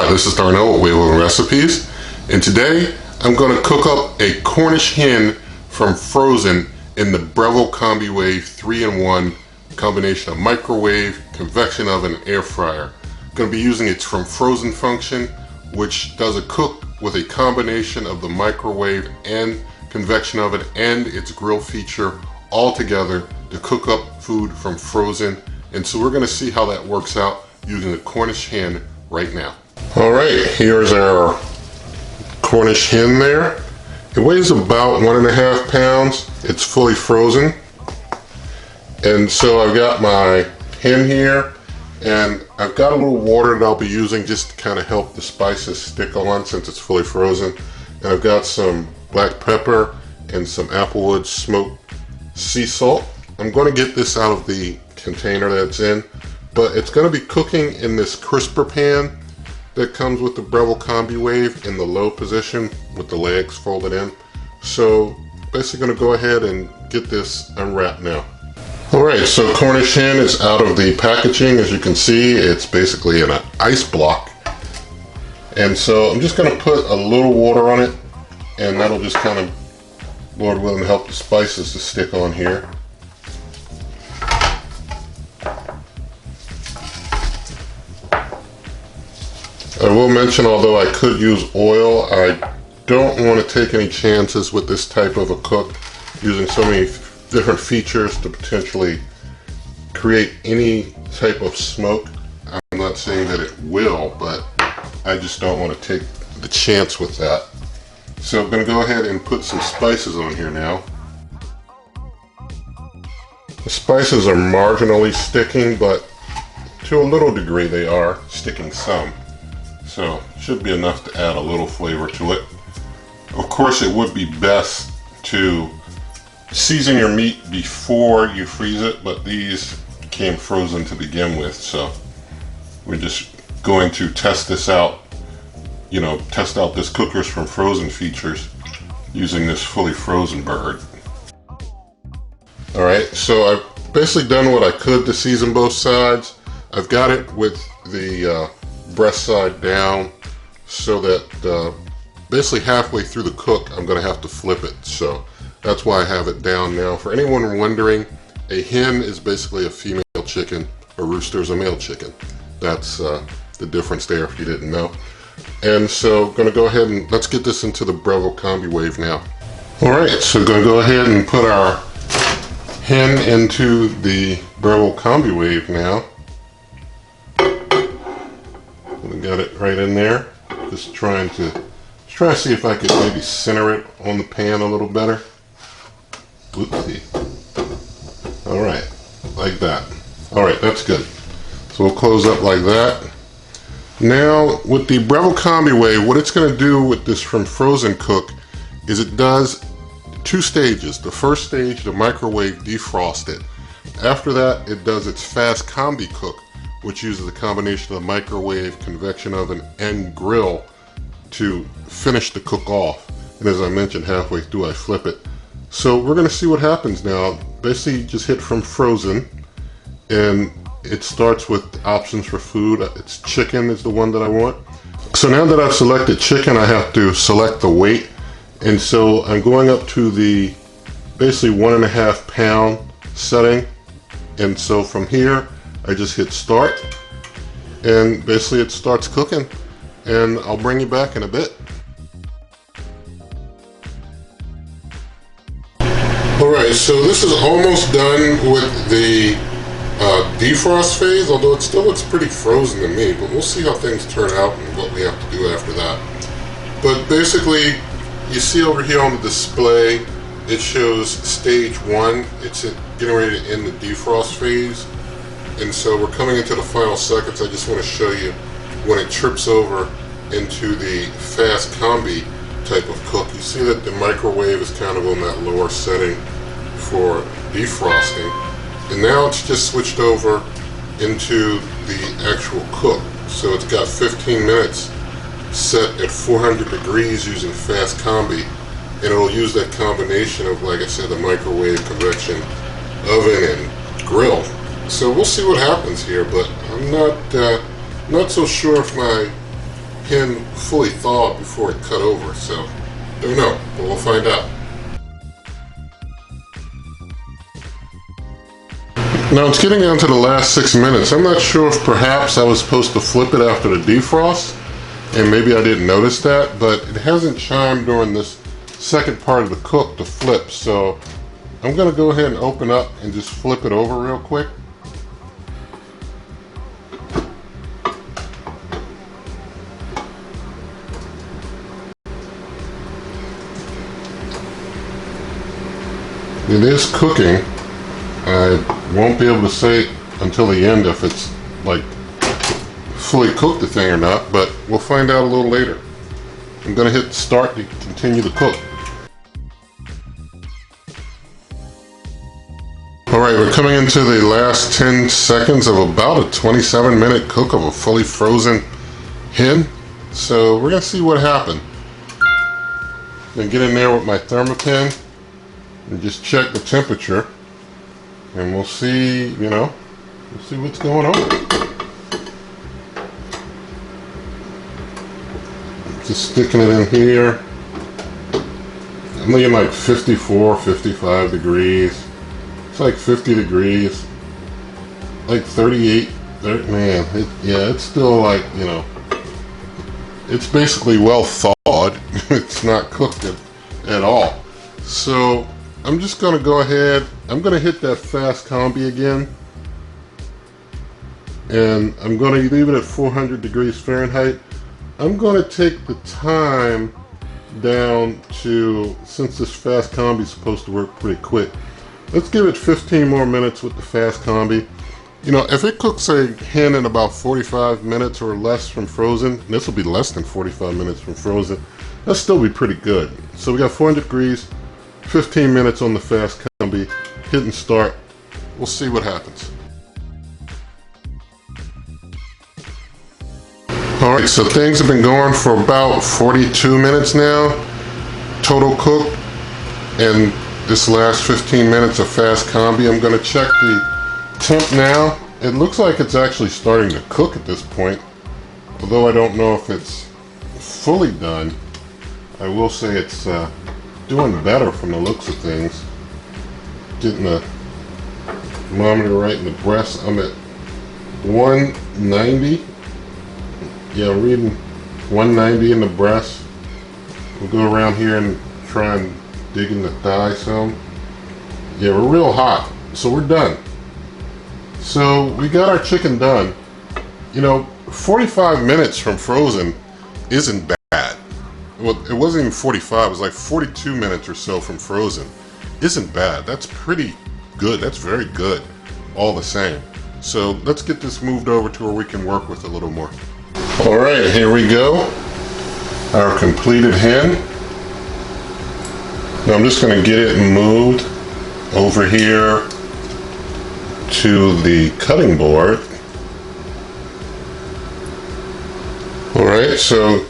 Hi, this is Darnell with Breville Recipes, and today I'm going to cook up a Cornish hen from frozen in the Breville Combi Wave 3-in-1 combination of microwave, convection oven, and air fryer. I'm going to be using its from frozen function, which does a cook with a combination of the microwave and convection oven and its grill feature all together to cook up food from frozen. And so we're going to see how that works out using the Cornish hen right now. Alright, here's our Cornish hen there. It weighs about 1.5 pounds. It's fully frozen. And so I've got my hen here, and I've got a little water that I'll be using just to kind of help the spices stick on since it's fully frozen. And I've got some black pepper and some applewood smoked sea salt. I'm going to get this out of the container that it's in, but it's going to be cooking in this crisper pan that comes with the Breville Combi Wave in the low position with the legs folded in. So basically going to go ahead and get this unwrapped now. Alright, so Cornish hen is out of the packaging. As you can see, it's basically in an ice block. And so I'm just going to put a little water on it, and that'll just kind of, Lord willing, help the spices to stick on here. I will mention, although I could use oil, I don't want to take any chances with this type of a cook using so many different features to potentially create any type of smoke. I'm not saying that it will, but I just don't want to take the chance with that. So I'm going to go ahead and put some spices on here now. The spices are marginally sticking, but to a little degree they are sticking some. So should be enough to add a little flavor to it. Of course, it would be best to season your meat before you freeze it, but these came frozen to begin with, so we're just going to test this out, test out this cookers from frozen features using this fully frozen bird. Alright, so I've basically done what I could to season both sides. I've got it with the breast side down, so that basically halfway through the cook I'm going to have to flip it, so that's why I have it down now. For anyone wondering, a hen is basically a female chicken, a rooster is a male chicken. That's the difference there if you didn't know. And so I'm going to go ahead and let's get this into the Breville Combi Wave now. Alright, so going to go ahead and put our hen into the Breville Combi Wave now. We got it right in there. Just trying to see if I could maybe center it on the pan a little better. Oopsie. Alright, like that. Alright, that's good. So we'll close up like that. Now, with the Breville Combi Wave, what it's going to do with this from frozen cook is it does 2 stages. The first stage, the microwave defrosted. After that, it does its Fast Combi cook, which uses a combination of the microwave, convection oven, and grill to finish the cook off. And as I mentioned, halfway through I flip it. So we're going to see what happens now. Basically, just hit from frozen, and it starts with options for food. It's chicken is the one that I want. So now that I've selected chicken, I have to select the weight. And so I'm going up to the basically 1.5 pound setting. And so from here, I just hit start, and basically it starts cooking, and I'll bring you back in a bit. Alright, so this is almost done with the defrost phase, although it still looks pretty frozen to me, but we'll see how things turn out and what we have to do after that. But basically, you see over here on the display, it shows stage 1. It's getting ready to end the defrost phase. And so we're coming into the final seconds. I just want to show you when it trips over into the Fast Combi type of cook. You see that the microwave is kind of on that lower setting for defrosting. And now it's just switched over into the actual cook. So it's got 15 minutes set at 400 degrees using Fast Combi. And it'll use that combination of, like I said, the microwave, convection oven, and grill. So we'll see what happens here, but I'm not so sure if my hen fully thawed before it cut over, so don't know, but we'll find out. Now it's getting down to the last 6 minutes. I'm not sure if perhaps I was supposed to flip it after the defrost, and maybe I didn't notice that, but it hasn't chimed during this second part of the cook to flip, so I'm gonna go ahead and open up and just flip it over real quick. It is cooking. I won't be able to say until the end if it's like fully cooked the thing or not, but we'll find out a little later. I'm gonna hit start to continue to cook. Alright, we're coming into the last 10 seconds of about a 27-minute cook of a fully frozen hen. So we're gonna see what happened. I'm gonna get in there with my thermopen and just check the temperature. And we'll see, we'll see what's going on. Just sticking it in here. I'm looking like 54, 55 degrees. It's like 50 degrees. Like 38, man, it's still like, it's basically well thawed. It's not cooked at all. So I'm just gonna go ahead, I'm gonna hit that Fast Combi again, and I'm gonna leave it at 400 degrees Fahrenheit. I'm gonna take the time down to, since this Fast Combi is supposed to work pretty quick, let's give it 15 more minutes with the Fast Combi. If it cooks a hen in about 45 minutes or less from frozen, and this will be less than 45 minutes from frozen, that'll still be pretty good. So we got 400 degrees, 15 minutes on the Fast Combi, hit and start. We'll see what happens. Alright, so things have been going for about 42 minutes now, total cooked, and this last 15 minutes of Fast Combi. I'm going to check the temp now. It looks like it's actually starting to cook at this point, although I don't know if it's fully done. I will say it's doing better from the looks of things. Getting the thermometer right in the breast. I'm at 190. Yeah, I'm reading 190 in the breast. We'll go around here and try and dig in the thigh some. Yeah, we're real hot, so we're done. So we got our chicken done. 45 minutes from frozen isn't bad. Well, it wasn't even 45, it was like 42 minutes or so from frozen. Isn't bad. That's pretty good. That's very good all the same. So let's get this moved over to where we can work with a little more. Alright, here we go. Our completed hen. Now I'm just going to get it moved over here to the cutting board. Alright, so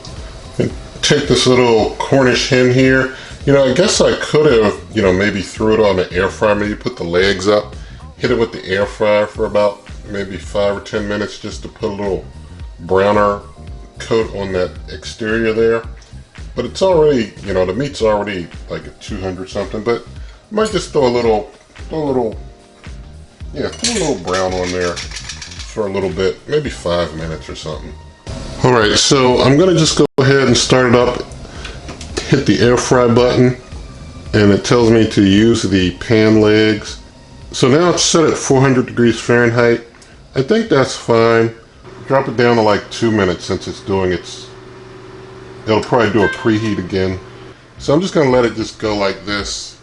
take this little Cornish hen here. I guess I could have, maybe threw it on the air fryer, maybe put the legs up, hit it with the air fryer for about maybe 5 or 10 minutes just to put a little browner coat on that exterior there. But it's already, the meat's already like at 200 something, but I might just throw a little brown on there for a little bit, maybe 5 minutes or something. Alright, so I'm going to just go ahead and start it up, hit the air fry button, and it tells me to use the pan legs. So now it's set at 400 degrees Fahrenheit. I think that's fine. Drop it down to like 2 minutes since it's doing it'll probably do a preheat again. So I'm just going to let it just go like this,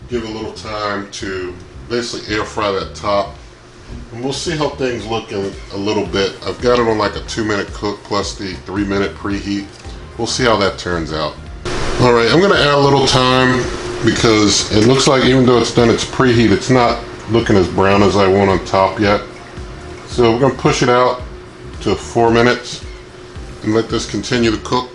give it a little time to basically air fry that top. And we'll see how things look in a little bit. I've got it on like a 2-minute cook plus the 3-minute preheat. We'll see how that turns out. Alright, I'm going to add a little time because it looks like even though it's done its preheat, it's not looking as brown as I want on top yet. So we're going to push it out to 4 minutes and let this continue to cook.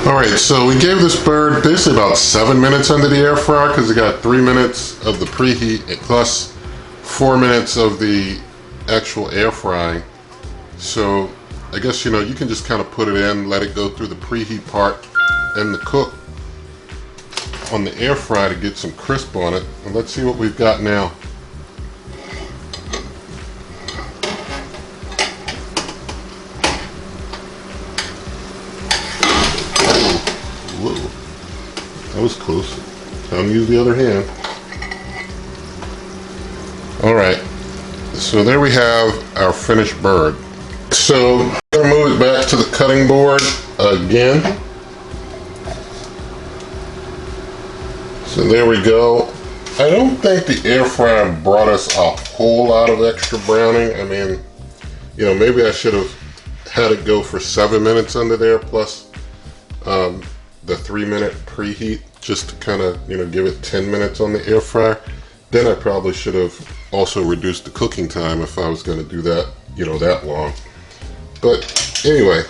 Alright, so we gave this bird basically about 7 minutes under the air fryer because it got 3 minutes of the preheat plus 4 minutes of the actual air frying. So I guess, you know, you can just kind of put it in, let it go through the preheat part and the cook on the air fry to get some crisp on it. And let's see what we've got now. Whoa, that was close. Time to use the other hand. All right, so there we have our finished bird. So I'm gonna move it back to the cutting board again. So there we go. I don't think the air fryer brought us a whole lot of extra browning. I mean, you know, maybe I should have had it go for 7 minutes under there plus the 3-minute preheat just to kind of, you know, give it 10 minutes on the air fryer. Then I probably should have also reduced the cooking time if I was going to do that, you know, that long. But anyway,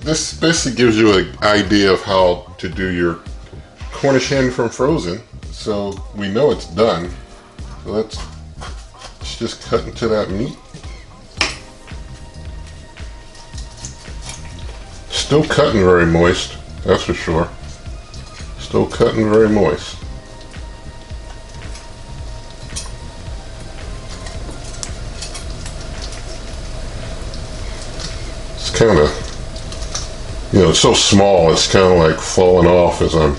this basically gives you an idea of how to do your Cornish hen from frozen. So we know it's done. So let's just cut into that meat. Still cutting very moist, that's for sure. Still cutting very moist. It's kind of, you know, it's so small, it's kind of like falling off as I'm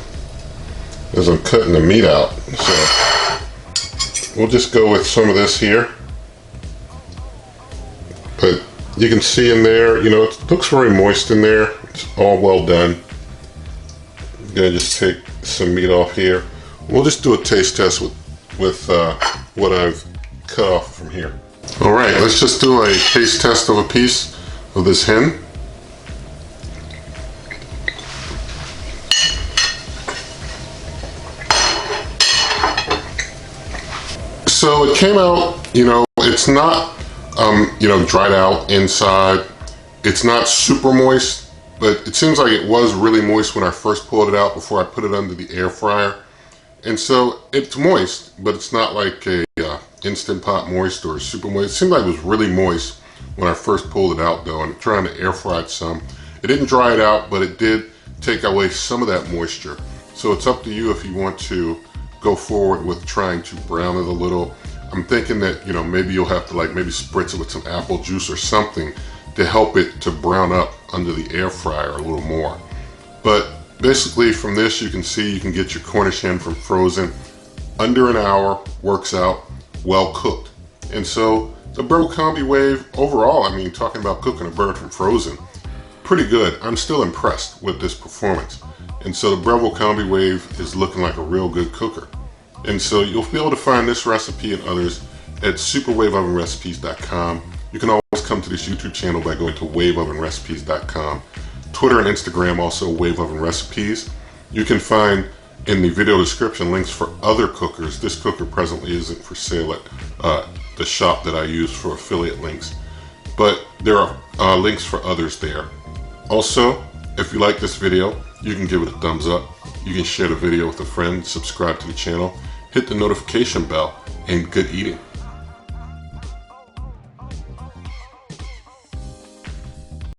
cutting the meat out. So we'll just go with some of this here. But you can see in there, you know, it looks very moist in there. It's all well done. I'm gonna just take some meat off here. We'll just do a taste test with what I've cut off from here. All right, let's just do a taste test of a piece of this hen. So it came out, you know, it's not, you know, dried out inside. It's not super moist, but it seems like it was really moist when I first pulled it out before I put it under the air fryer. And so it's moist, but it's not like a Instant Pot moist or super moist. It seemed like it was really moist when I first pulled it out though, and trying to air fry it some. It didn't dry it out, but it did take away some of that moisture. So it's up to you if you want to go forward with trying to brown it a little. I'm thinking that, you know, maybe you'll have to like maybe spritz it with some apple juice or something to help it to brown up under the air fryer a little more. But basically from this you can see you can get your Cornish hen from frozen under an hour, works out, well cooked. And so the Breville Combi Wave overall, I mean, talking about cooking a bird from frozen, pretty good. I'm still impressed with this performance. And so the Breville Combi Wave is looking like a real good cooker. And so you'll be able to find this recipe and others at superwaveovenrecipes.com. You can always come to this YouTube channel by going to waveovenrecipes.com. Twitter and Instagram also Wave Oven Recipes. You can find in the video description links for other cookers. This cooker presently isn't for sale at the shop that I use for affiliate links, but there are links for others there. Also, if you like this video, you can give it a thumbs up. You can share the video with a friend, subscribe to the channel, hit the notification bell, and good eating.